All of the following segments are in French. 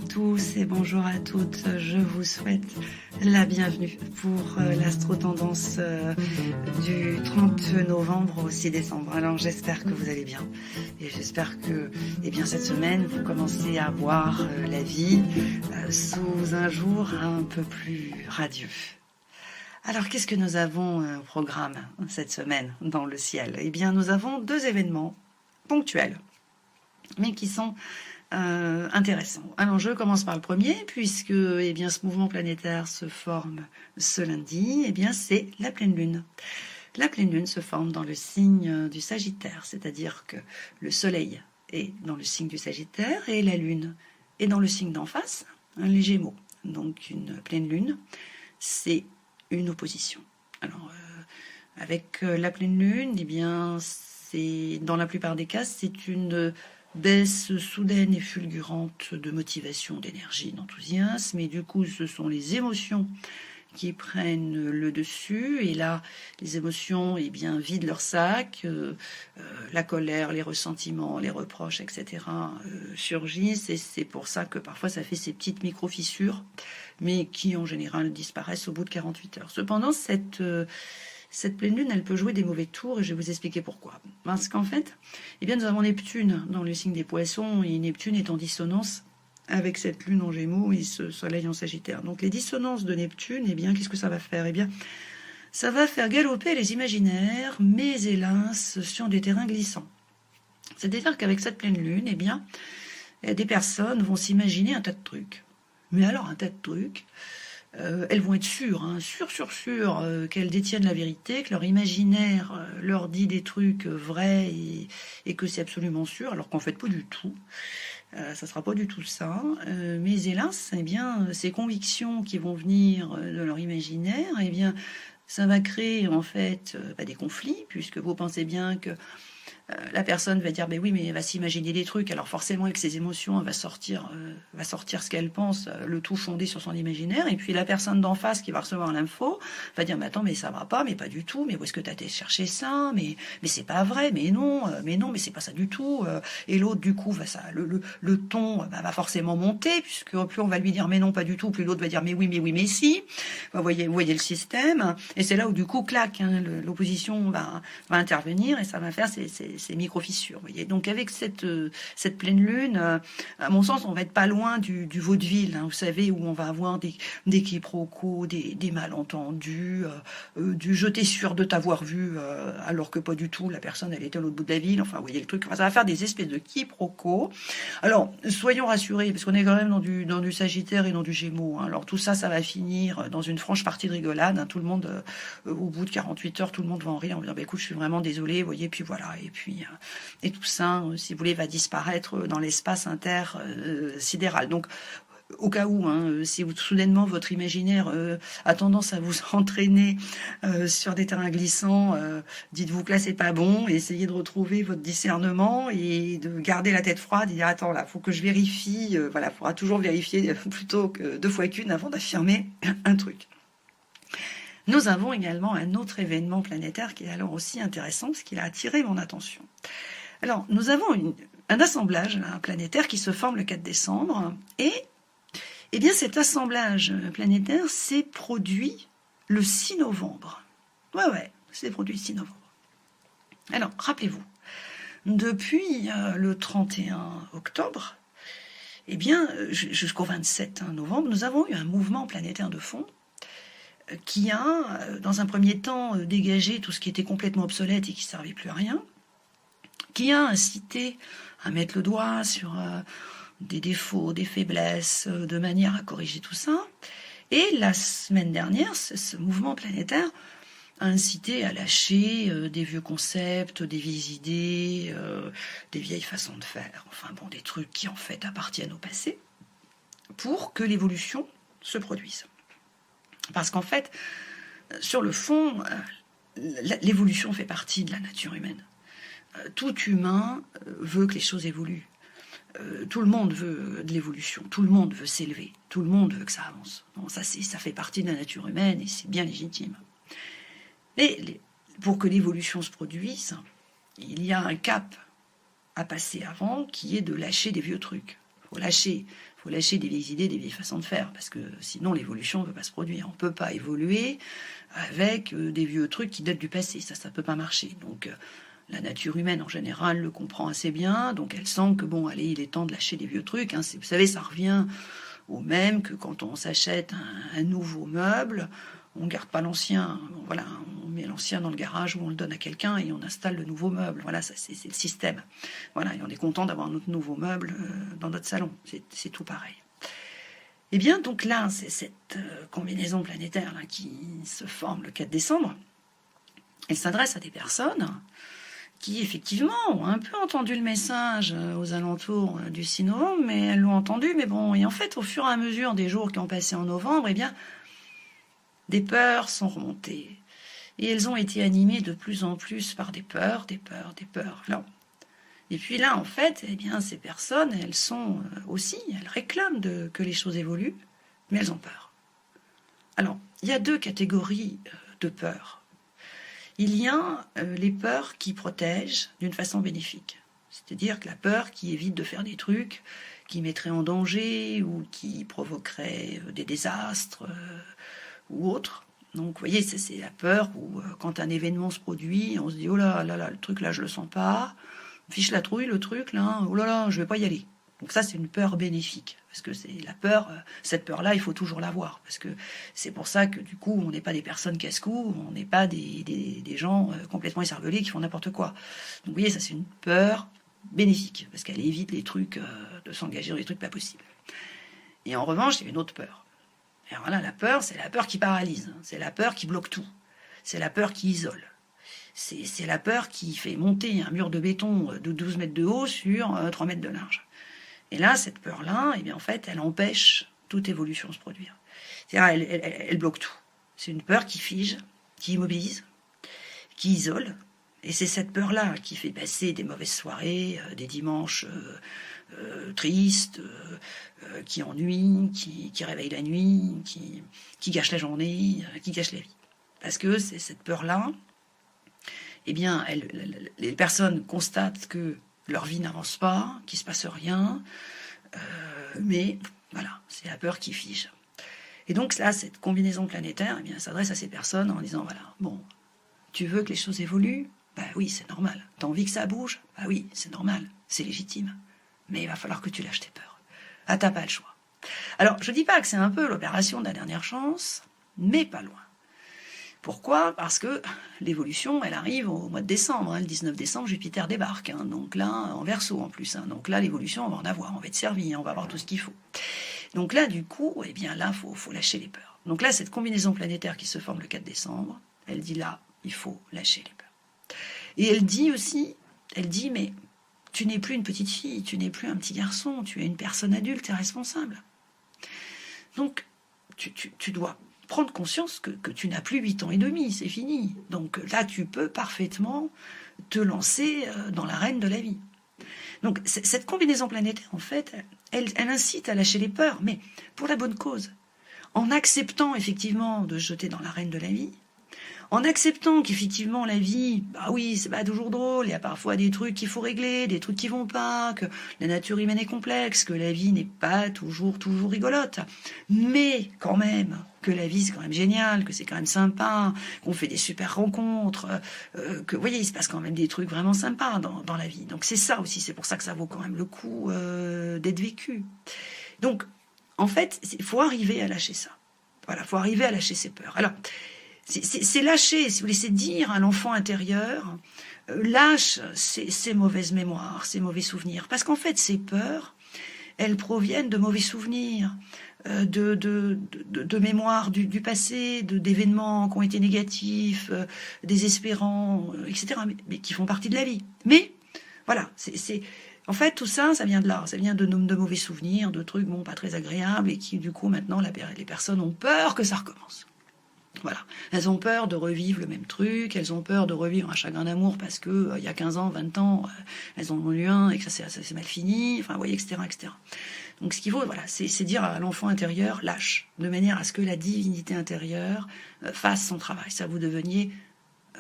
tous et bonjour à toutes. Je vous souhaite la bienvenue pour l'astro-tendance du 30 novembre au 6 décembre. Alors j'espère que vous allez bien et j'espère que cette semaine vous commencez à voir la vie sous un jour un peu plus radieux. Alors qu'est-ce que nous avons au programme cette semaine dans le ciel? Eh bien nous avons deux événements ponctuels mais qui sont intéressant. Alors je commence par le premier, puisque ce mouvement planétaire se forme ce lundi, c'est la pleine lune. La pleine lune se forme dans le signe du Sagittaire, c'est-à-dire que le soleil est dans le signe du Sagittaire et la lune est dans le signe d'en face, les Gémeaux. Donc une pleine lune, c'est une opposition. Alors avec la pleine lune, c'est dans la plupart des cas, c'est une baisse soudaine et fulgurante de motivation, d'énergie, d'enthousiasme, et du coup ce sont les émotions qui prennent le dessus, et là les émotions vident leur sac, la colère, les ressentiments, les reproches, etc. surgissent, et c'est pour ça que parfois ça fait ces petites micro-fissures, mais qui en général disparaissent au bout de 48 heures. Cependant, cette pleine lune, elle peut jouer des mauvais tours, et je vais vous expliquer pourquoi. Parce qu'en fait, nous avons Neptune dans le signe des Poissons, et Neptune est en dissonance avec cette lune en Gémeaux et ce soleil en Sagittaire. Donc les dissonances de Neptune, qu'est-ce que ça va faire? Ça va faire galoper les imaginaires, mais hélas, sur des terrains glissants. C'est-à-dire qu'avec cette pleine lune, des personnes vont s'imaginer un tas de trucs. Mais alors, un tas de trucs... elles vont être sûres qu'elles détiennent la vérité, que leur imaginaire leur dit des trucs vrais et que c'est absolument sûr, alors qu'en fait pas du tout. Ça sera pas du tout ça. Mais hélas, ces convictions qui vont venir de leur imaginaire, ça va créer en fait des conflits, puisque vous pensez bien que la personne va dire oui, mais elle va s'imaginer des trucs, alors forcément avec ses émotions elle va sortir ce qu'elle pense, le tout fondé sur son imaginaire, et puis la personne d'en face qui va recevoir l'info va dire mais attends, mais ça va pas, mais pas du tout, mais où est-ce que tu as été chercher ça, mais c'est pas vrai, mais non, mais c'est pas ça du tout, et l'autre du coup le ton va forcément monter, puisque plus on va lui dire mais non pas du tout, plus l'autre va dire mais oui mais si. Vous voyez le système, et c'est là où du coup clac, l'opposition va intervenir, et ça va faire ces micro-fissures. Voyez. Donc avec cette pleine lune, à mon sens, on va être pas loin du vaudeville, vous savez, où on va avoir des quiproquos, des malentendus, du je t'ai sûr de t'avoir vu, alors que pas du tout, la personne elle était à l'autre bout de la ville, enfin vous voyez le truc, ça va faire des espèces de quiproquos. Alors soyons rassurés, parce qu'on est quand même dans du Sagittaire et dans du Gémeaux, alors tout ça va finir dans une franche partie de rigolade, tout le monde, au bout de 48 heures, tout le monde va en rire en disant écoute, je suis vraiment désolé, vous voyez, puis voilà, et tout ça, si vous voulez, va disparaître dans l'espace intersidéral. Donc, au cas où, si soudainement votre imaginaire a tendance à vous entraîner sur des terrains glissants, dites-vous que là c'est pas bon, et essayez de retrouver votre discernement et de garder la tête froide et dire attends là, faut que je vérifie, il faudra toujours vérifier plutôt que 2 fois qu'une avant d'affirmer un truc. Nous avons également un autre événement planétaire qui est alors aussi intéressant parce qu'il a attiré mon attention. Alors, nous avons un assemblage planétaire qui se forme le 4 décembre et cet assemblage planétaire s'est produit le 6 novembre. Ouais, c'est produit le 6 novembre. Alors, rappelez-vous, depuis le 31 octobre, jusqu'au 27 novembre, nous avons eu un mouvement planétaire de fond qui a, dans un premier temps, dégagé tout ce qui était complètement obsolète et qui ne servait plus à rien, qui a incité à mettre le doigt sur des défauts, des faiblesses, de manière à corriger tout ça. Et la semaine dernière, ce mouvement planétaire a incité à lâcher des vieux concepts, des vieilles idées, des vieilles façons de faire, des trucs qui en fait appartiennent au passé, pour que l'évolution se produise. Parce qu'en fait, sur le fond, l'évolution fait partie de la nature humaine. Tout humain veut que les choses évoluent. Tout le monde veut de l'évolution, tout le monde veut s'élever, tout le monde veut que ça avance. Bon, ça fait partie de la nature humaine et c'est bien légitime. Mais pour que l'évolution se produise, il y a un cap à passer avant qui est de lâcher des vieux trucs. Il faut lâcher faut lâcher des vieilles idées, des vieilles façons de faire, parce que sinon l'évolution ne peut pas se produire. On ne peut pas évoluer avec des vieux trucs qui datent du passé, ça ne peut pas marcher. Donc la nature humaine en général le comprend assez bien, donc elle sent que bon, allez, il est temps de lâcher des vieux trucs. Hein. Vous savez, ça revient au même que quand on s'achète un nouveau meuble, on ne garde pas l'ancien. Bon, voilà, on met l'ancien dans le garage ou on le donne à quelqu'un et on installe le nouveau meuble. Voilà, ça c'est le système. Voilà, et on est content d'avoir notre nouveau meuble dans notre salon. C'est tout pareil. Et bien, donc là, c'est cette combinaison planétaire là, qui se forme le 4 décembre. Elle s'adresse à des personnes qui, effectivement, ont un peu entendu le message aux alentours du 6 novembre, mais elles l'ont entendu. Mais bon, et en fait, au fur et à mesure des jours qui ont passé en novembre, eh bien, des peurs sont remontées. Et elles ont été animées de plus en plus par des peurs, des peurs, des peurs. Alors, et puis là, en fait, eh bien, ces personnes, elles sont aussi, elles réclament que les choses évoluent, mais elles ont peur. Alors, il y a 2 catégories de peurs. Il y a les peurs qui protègent d'une façon bénéfique. C'est-à-dire que la peur qui évite de faire des trucs qui mettraient en danger ou qui provoqueraient des désastres ou autres. Donc, vous voyez, c'est la peur où quand un événement se produit, on se dit « Oh là là, là le truc là, je le sens pas. Fiche la trouille, le truc là, oh là là, je vais pas y aller. » Donc ça, c'est une peur bénéfique. Parce que c'est la peur, cette peur-là, il faut toujours l'avoir. Parce que c'est pour ça que du coup, on n'est pas des personnes casse-cou, on n'est pas des gens complètement écervelés qui font n'importe quoi. Donc vous voyez, ça c'est une peur bénéfique. Parce qu'elle évite les trucs, de s'engager dans des trucs pas possibles. Et en revanche, il y a une autre peur. Et alors là, la peur, c'est la peur qui paralyse. C'est la peur qui bloque tout. C'est la peur qui isole. C'est la peur qui fait monter un mur de béton de 12 mètres de haut sur 3 mètres de large. Et là, cette peur-là, eh bien, en fait, elle empêche toute évolution de se produire. C'est-à-dire, elle bloque tout. C'est une peur qui fige, qui immobilise, qui isole. Et c'est cette peur-là qui fait passer des mauvaises soirées, des dimanches tristes, qui ennuient, qui réveillent la nuit, qui gâchent la journée, qui gâchent la vie. Parce que c'est cette peur-là, eh bien, les personnes constatent que leur vie n'avance pas, qu'il ne se passe rien, mais voilà, c'est la peur qui fige. Et donc là, cette combinaison planétaire, eh bien, s'adresse à ces personnes en disant, voilà, bon, tu veux que les choses évoluent? Bah oui, c'est normal. T'as envie que ça bouge? Bah oui, c'est normal, c'est légitime. Mais il va falloir que tu lâches tes peurs. Ah, t'as pas le choix. Alors, je dis pas que c'est un peu l'opération de la dernière chance, mais pas loin. Pourquoi? Parce que l'évolution, elle arrive au mois de décembre. Le 19 décembre, Jupiter débarque. Donc là, en Verseau en plus. Donc là, l'évolution, on va en avoir. On va être servi. On va avoir tout ce qu'il faut. Donc là, du coup, eh bien là, faut lâcher les peurs. Donc là, cette combinaison planétaire qui se forme le 4 décembre, elle dit là, il faut lâcher les peurs. Et elle dit aussi, mais tu n'es plus une petite fille, tu n'es plus un petit garçon, tu es une personne adulte et responsable. Donc, tu dois prendre conscience que tu n'as plus 8 ans et demi, c'est fini. Donc là, tu peux parfaitement te lancer dans l'arène de la vie. Donc cette combinaison planétaire, en fait, elle incite à lâcher les peurs, mais pour la bonne cause. En acceptant effectivement de se jeter dans l'arène de la vie, en acceptant qu'effectivement la vie, bah oui, c'est pas toujours drôle, il y a parfois des trucs qu'il faut régler, des trucs qui vont pas, que la nature humaine est complexe, que la vie n'est pas toujours rigolote, mais quand même, que la vie c'est quand même génial, que c'est quand même sympa, qu'on fait des super rencontres, que vous voyez, il se passe quand même des trucs vraiment sympas dans la vie. Donc c'est ça aussi, c'est pour ça que ça vaut quand même le coup d'être vécu. Donc, en fait, il faut arriver à lâcher ça. Voilà, il faut arriver à lâcher ses peurs. Alors, c'est lâcher, si vous voulez, c'est dire à l'enfant intérieur, lâche ces mauvaises mémoires, ces mauvais souvenirs. Parce qu'en fait, ces peurs, elles proviennent de mauvais souvenirs, de mémoires du passé, d'événements qui ont été négatifs, désespérants, etc., mais qui font partie de la vie. Mais, voilà, en fait, tout ça, ça vient de là. Ça vient de mauvais souvenirs, de trucs pas très agréables, et qui, du coup, maintenant, les personnes ont peur que ça recommence. Voilà. Elles ont peur de revivre le même truc, elles ont peur de revivre un chagrin d'amour parce que il y a 15 ans, 20 ans, elles en ont eu un et que ça s'est mal fini, enfin, vous voyez, etc., etc. Donc, ce qu'il faut, voilà, c'est dire à l'enfant intérieur, lâche, de manière à ce que la divinité intérieure fasse son travail, ça vous deveniez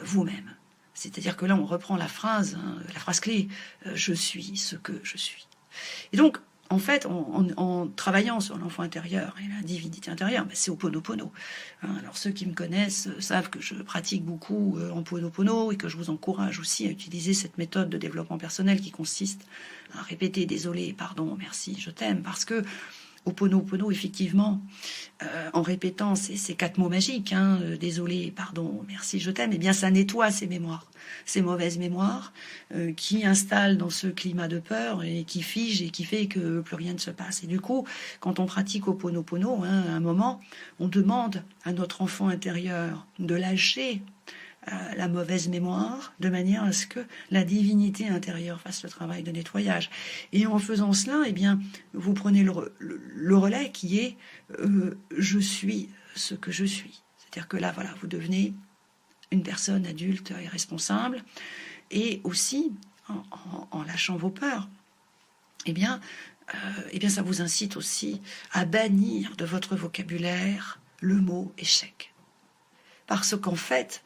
vous-même. C'est-à-dire que là, on reprend la phrase clé, je suis ce que je suis. Et donc, en fait, en travaillant sur l'enfant intérieur et la divinité intérieure, c'est Ho'oponopono. Alors ceux qui me connaissent savent que je pratique beaucoup en Ho'oponopono et que je vous encourage aussi à utiliser cette méthode de développement personnel qui consiste à répéter désolé, pardon, merci, je t'aime, parce que Ho'oponopono, effectivement, en répétant ces 4 mots magiques, désolé, pardon, merci, je t'aime, eh bien ça nettoie ces mémoires, ces mauvaises mémoires qui installent dans ce climat de peur et qui figent et qui fait que plus rien ne se passe. Et du coup, quand on pratique Ho'oponopono, à un moment, on demande à notre enfant intérieur de lâcher la mauvaise mémoire, de manière à ce que la divinité intérieure fasse le travail de nettoyage. Et en faisant cela, eh bien, vous prenez le relais qui est je suis ce que je suis. C'est-à-dire que là, voilà, vous devenez une personne adulte et responsable, et aussi, en lâchant vos peurs, eh bien, ça vous incite aussi à bannir de votre vocabulaire le mot échec. Parce qu'en fait,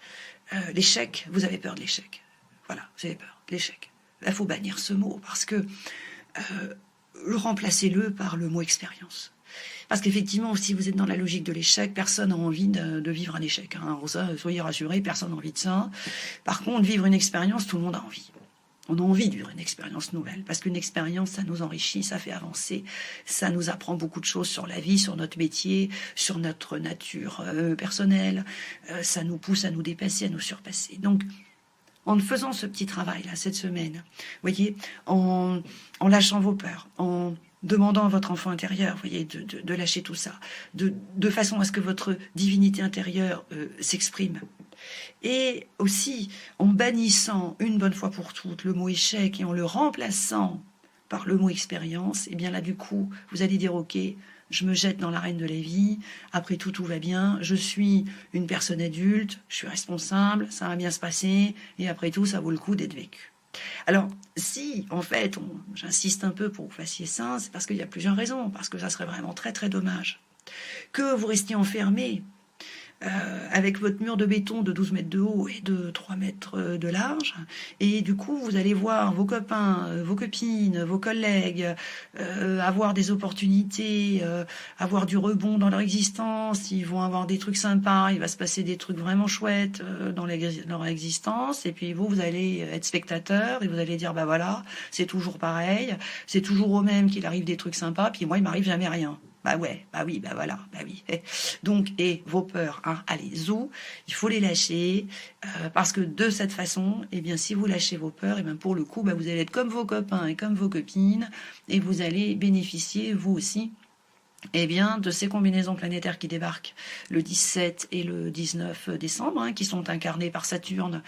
l'échec, vous avez peur de l'échec. Voilà, vous avez peur de l'échec. Il faut bannir ce mot parce que remplacez-le par le mot expérience. Parce qu'effectivement, si vous êtes dans la logique de l'échec, personne n'a envie de vivre un échec. Alors ça, soyez rassurés, personne n'a envie de ça. Par contre, vivre une expérience, tout le monde a envie. On a envie de vivre une expérience nouvelle, parce qu'une expérience, ça nous enrichit, ça fait avancer, ça nous apprend beaucoup de choses sur la vie, sur notre métier, sur notre nature personnelle, ça nous pousse à nous dépasser, à nous surpasser. Donc, en faisant ce petit travail-là, cette semaine, voyez, en lâchant vos peurs, en demandant à votre enfant intérieur, voyez, de lâcher tout ça, de façon à ce que votre divinité intérieure s'exprime. Et aussi, en bannissant une bonne fois pour toutes le mot échec et en le remplaçant par le mot expérience, et bien là, du coup, vous allez dire, ok, je me jette dans l'arène de la vie, après tout va bien, je suis une personne adulte, je suis responsable, ça va bien se passer, et après tout, ça vaut le coup d'être vécu. Alors, si, en fait, j'insiste un peu pour que vous fassiez ça, c'est parce qu'il y a plusieurs raisons, parce que ça serait vraiment très très dommage que vous restiez enfermé avec votre mur de béton de 12 mètres de haut et de 3 mètres de large. Et du coup, vous allez voir vos copains, vos copines, vos collègues avoir des opportunités, avoir du rebond dans leur existence. Ils vont avoir des trucs sympas, il va se passer des trucs vraiment chouettes dans leur existence. Et puis vous allez être spectateur et vous allez dire, bah voilà, c'est toujours pareil, c'est toujours au même qu'il arrive des trucs sympas, puis moi, il m'arrive jamais rien. Bah ouais, bah oui, bah voilà, bah oui. Donc, et vos peurs, allez, il faut les lâcher, parce que de cette façon, eh bien, si vous lâchez vos peurs, eh bien, pour le coup, bah, vous allez être comme vos copains et comme vos copines, et vous allez bénéficier, vous aussi, eh bien, de ces combinaisons planétaires qui débarquent le 17 et le 19 décembre, qui sont incarnées par Saturne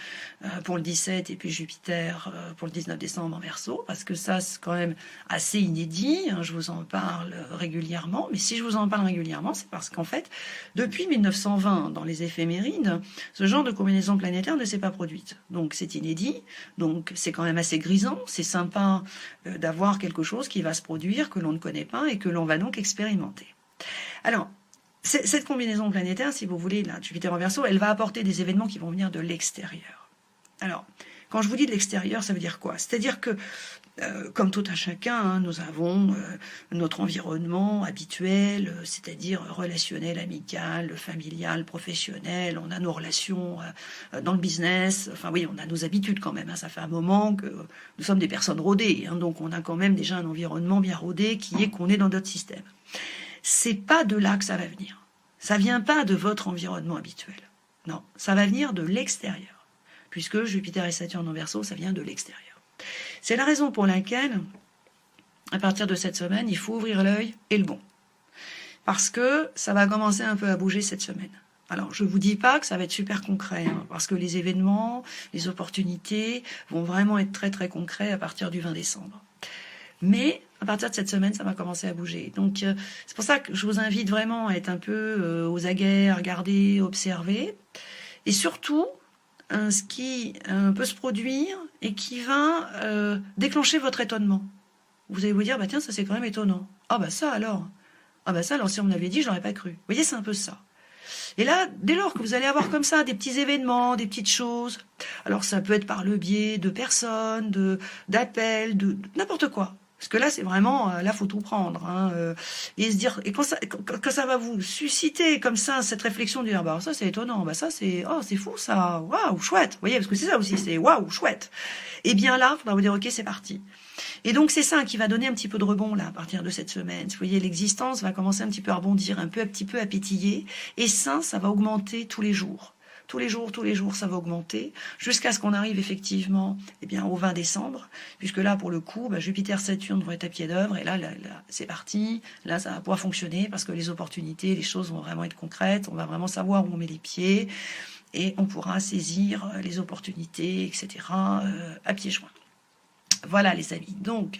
pour le 17 et puis Jupiter pour le 19 décembre en Verseau, parce que ça, c'est quand même assez inédit. Je vous en parle régulièrement, mais si je vous en parle régulièrement, c'est parce qu'en fait, depuis 1920, dans les éphémérides, ce genre de combinaison planétaire ne s'est pas produite. Donc, c'est inédit, donc c'est quand même assez grisant, c'est sympa d'avoir quelque chose qui va se produire, que l'on ne connaît pas et que l'on va donc expérimenter. Alors, cette combinaison planétaire, si vous voulez, là, Jupiter en Verseau, elle va apporter des événements qui vont venir de l'extérieur. Alors, quand je vous dis de l'extérieur, ça veut dire quoi? C'est-à-dire que, comme tout un chacun, nous avons notre environnement habituel, c'est-à-dire relationnel, amical, familial, professionnel. On a nos relations dans le business. Enfin oui, on a nos habitudes quand même. Ça fait un moment que nous sommes des personnes rodées. Donc on a quand même déjà un environnement bien rodé qui est qu'on est dans notre système. C'est pas de là que ça va venir. Ça vient pas de votre environnement habituel. Non, ça va venir de l'extérieur. Puisque Jupiter et Saturne en Verseau, ça vient de l'extérieur. C'est la raison pour laquelle, à partir de cette semaine, il faut ouvrir l'œil et le bon. Parce que ça va commencer un peu à bouger cette semaine. Alors, je ne vous dis pas que ça va être super concret, parce que les événements, les opportunités vont vraiment être très très concrets à partir du 20 décembre. Mais à partir de cette semaine, ça va commencer à bouger. Donc, c'est pour ça que je vous invite vraiment à être un peu aux aguets, à regarder, observer. Et surtout, ce qui peut se produire et qui va déclencher votre étonnement. Vous allez vous dire, bah tiens, ça c'est quand même étonnant. Ah bah ça alors. Ah bah ça alors, si on me l'avait dit, je l'aurais pas cru. Vous voyez, c'est un peu ça. Et là, dès lors que vous allez avoir comme ça des petits événements, des petites choses, alors ça peut être par le biais de personnes, d'appels, de n'importe quoi. Parce que là, c'est vraiment, là, faut tout prendre, hein, et se dire, et quand ça va vous susciter comme ça cette réflexion de dire, bah ça c'est étonnant, bah ça c'est, oh c'est fou ça, waouh chouette, vous voyez, parce que c'est ça aussi, c'est waouh chouette. Et bien là, il faudra vous dire, ok, c'est parti. Et donc c'est ça qui va donner un petit peu de rebond là à partir de cette semaine. Vous voyez, l'existence va commencer un petit peu à rebondir, un petit peu à pétiller, et ça va augmenter tous les jours. Tous les jours, ça va augmenter, jusqu'à ce qu'on arrive effectivement au 20 décembre, puisque là, pour le coup, Jupiter-Saturne vont être à pied d'œuvre, et là, c'est parti, là, ça va pouvoir fonctionner, parce que les opportunités, les choses vont vraiment être concrètes, on va vraiment savoir où on met les pieds, et on pourra saisir les opportunités, etc., à pieds joints. Voilà, les amis. Donc,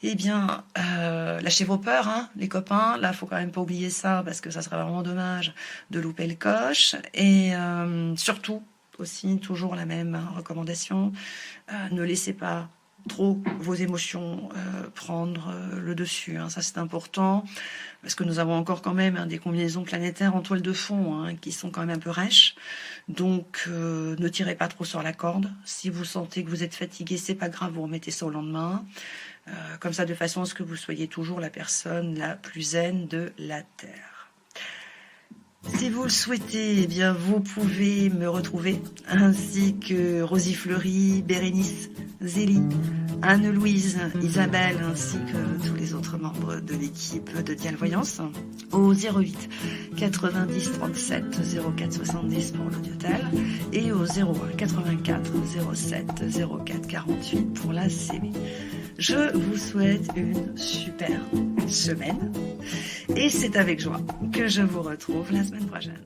lâchez vos peurs, hein, les copains. Là, faut quand même pas oublier ça parce que ça serait vraiment dommage de louper le coche. Et surtout, aussi, toujours la même recommandation, ne laissez pas trop vos émotions prendre le dessus. Hein. Ça, c'est important parce que nous avons encore quand même des combinaisons planétaires en toile de fond qui sont quand même un peu rêches. Donc, ne tirez pas trop sur la corde. Si vous sentez que vous êtes fatigué, c'est pas grave, vous remettez ça au lendemain. Comme ça, de façon à ce que vous soyez toujours la personne la plus zen de la Terre. Si vous le souhaitez, vous pouvez me retrouver, ainsi que Rosie Fleury, Bérénice, Zélie, Anne-Louise, Isabelle, ainsi que tous les autres membres de l'équipe de Dial Voyance, au 08 90 37 04 70 pour l'audiotel et au 01 84 07 04 48 pour la CB. Je vous souhaite une super semaine et c'est avec joie que je vous retrouve la semaine prochaine.